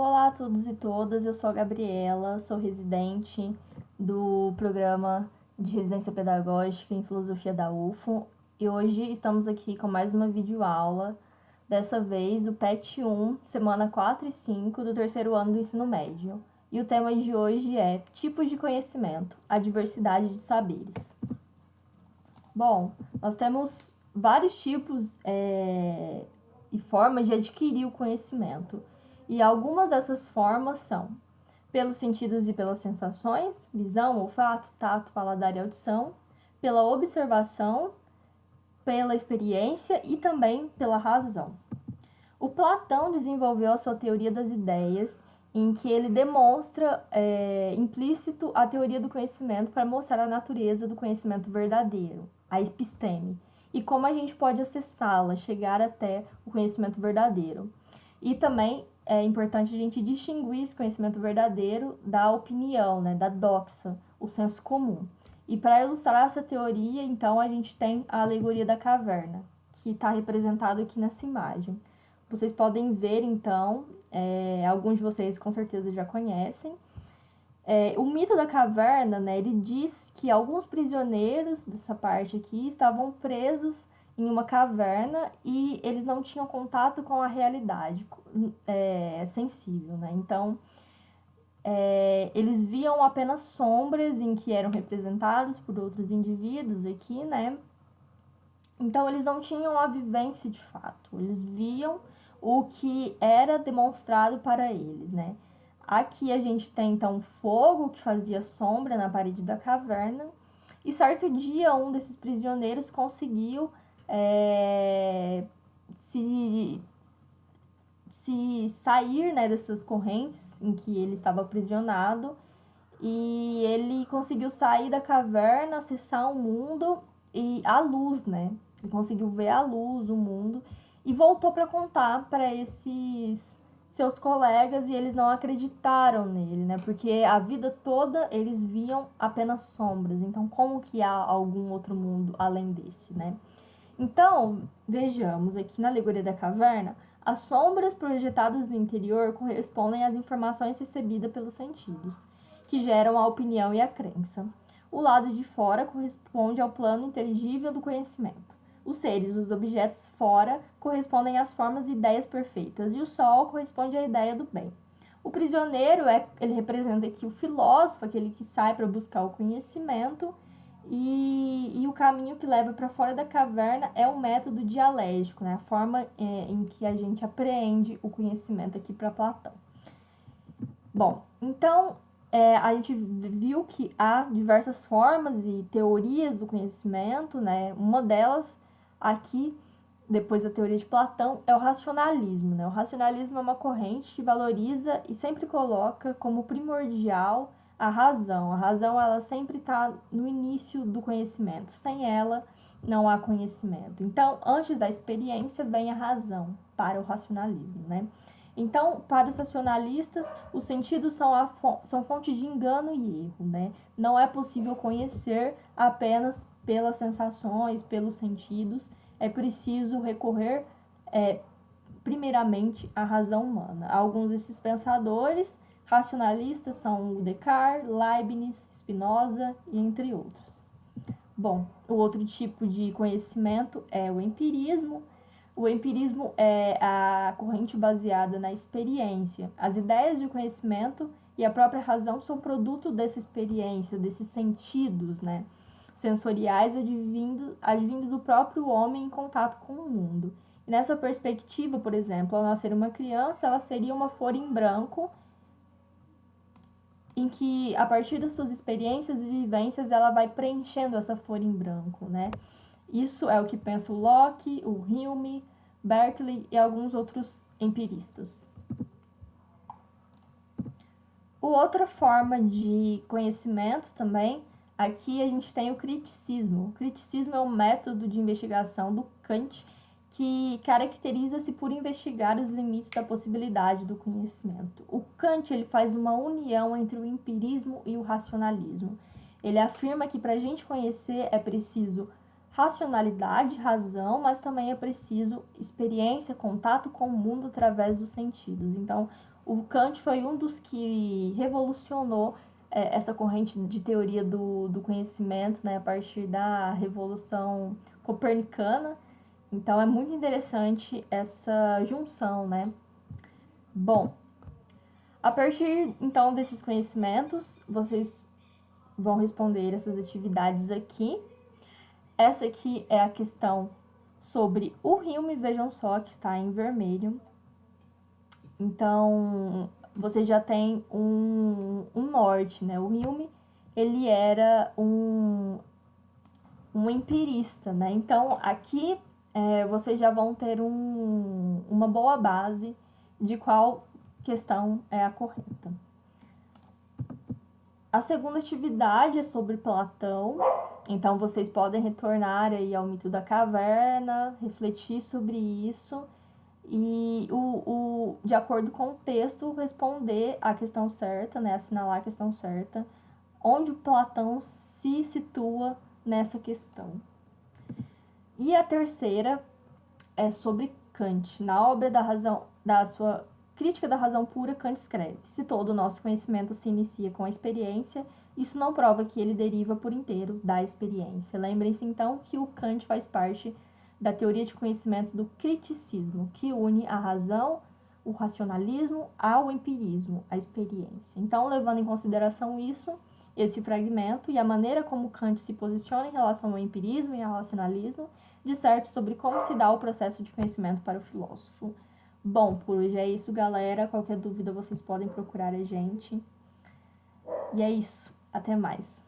Olá a todos e todas, eu sou a Gabriela, sou residente do programa de residência pedagógica em filosofia da UFO e hoje estamos aqui com mais uma videoaula, dessa vez o PET 1, semana 4 e 5 do terceiro ano do ensino médio. E o tema de hoje é tipos de conhecimento, a diversidade de saberes. Bom, nós temos vários tipos e formas de adquirir o conhecimento. E algumas dessas formas são pelos sentidos e pelas sensações, visão, olfato, tato, paladar e audição, pela observação, pela experiência e também pela razão. O Platão desenvolveu a sua teoria das ideias, em que ele demonstra implícito a teoria do conhecimento para mostrar a natureza do conhecimento verdadeiro, a episteme, e como a gente pode acessá-la, chegar até o conhecimento verdadeiro. E também é importante a gente distinguir esse conhecimento verdadeiro da opinião, né, da doxa, o senso comum. E para ilustrar essa teoria, então, a gente tem a alegoria da caverna, que está representado aqui nessa imagem. Vocês podem ver, então, alguns de vocês com certeza já conhecem. O mito da caverna, né, ele diz que alguns prisioneiros dessa parte aqui estavam presos em uma caverna e eles não tinham contato com a realidade sensível, né? Então, eles viam apenas sombras em que eram representadas por outros indivíduos aqui, né? Então, eles não tinham a vivência de fato, eles viam o que era demonstrado para eles, né? Aqui a gente tem, então, fogo que fazia sombra na parede da caverna. E certo dia, um desses prisioneiros conseguiu se sair, né, dessas correntes em que ele estava aprisionado. E ele conseguiu sair da caverna, acessar o mundo e a luz, né? Ele conseguiu ver a luz, o mundo, e voltou para contar para esses seus colegas e eles não acreditaram nele, né? Porque a vida toda eles viam apenas sombras. Então, como que há algum outro mundo além desse, né? Então, vejamos aqui na alegoria da caverna, as sombras projetadas no interior correspondem às informações recebidas pelos sentidos, que geram a opinião e a crença. O lado de fora corresponde ao plano inteligível do conhecimento. Os seres, os objetos fora, correspondem às formas e ideias perfeitas, e o sol corresponde à ideia do bem. O prisioneiro, ele representa aqui o filósofo, aquele que sai para buscar o conhecimento, e o caminho que leva para fora da caverna é o método dialético, né? A forma em que a gente apreende o conhecimento aqui para Platão. Bom, então a gente viu que há diversas formas e teorias do conhecimento, né? Uma delas aqui, depois da teoria de Platão, é o racionalismo, né? O racionalismo é uma corrente que valoriza e sempre coloca como primordial a razão. A razão, ela sempre está no início do conhecimento. Sem ela, não há conhecimento. Então, antes da experiência, vem a razão para o racionalismo, né? Então, para os racionalistas, os sentidos são fonte de engano e erro, né? Não é possível conhecer apenas pelas sensações, pelos sentidos. É preciso recorrer, primeiramente, à razão humana. Alguns desses pensadores racionalistas são Descartes, Leibniz, Spinoza e entre outros. Bom, o outro tipo de conhecimento é o empirismo. O empirismo é a corrente baseada na experiência. As ideias de conhecimento e a própria razão são produto dessa experiência, desses sentidos, né, sensoriais advindo do próprio homem em contato com o mundo. E nessa perspectiva, por exemplo, ao nascer uma criança, ela seria uma folha em branco em que, a partir das suas experiências e vivências, ela vai preenchendo essa folha em branco, né? Isso é o que pensa o Locke, o Hume, Berkeley e alguns outros empiristas. Outra forma de conhecimento também, aqui a gente tem o criticismo. O criticismo é um método de investigação do Kant que caracteriza-se por investigar os limites da possibilidade do conhecimento. O Kant, ele faz uma união entre o empirismo e o racionalismo. Ele afirma que para a gente conhecer é preciso racionalidade, razão, mas também é preciso experiência, contato com o mundo através dos sentidos. Então, o Kant foi um dos que revolucionou essa corrente de teoria do conhecimento, né, a partir da Revolução Copernicana. Então, é muito interessante essa junção, né? Bom, a partir, então, desses conhecimentos, vocês vão responder essas atividades aqui. Essa aqui é a questão sobre o Hume, vejam só que está em vermelho. Então, você já tem um norte, né? O Hume, ele era um empirista, né? Então, aqui vocês já vão ter uma boa base de qual questão é a correta. A segunda atividade é sobre Platão. Então, vocês podem retornar aí ao mito da caverna, refletir sobre isso e, de acordo com o texto, responder a questão certa, né? Assinalar a questão certa, onde o Platão se situa nessa questão. E a terceira é sobre Kant. Na obra da sua Crítica da Razão Pura, Kant escreve: se todo o nosso conhecimento se inicia com a experiência, isso não prova que ele deriva por inteiro da experiência. Lembrem-se, então, que o Kant faz parte da teoria de conhecimento do criticismo, que une a razão, o racionalismo ao empirismo, a experiência. Então, levando em consideração isso, esse fragmento e a maneira como Kant se posiciona em relação ao empirismo e ao racionalismo, disserte sobre como se dá o processo de conhecimento para o filósofo. Bom, por hoje é isso, galera. Qualquer dúvida vocês podem procurar a gente. E é isso. Até mais.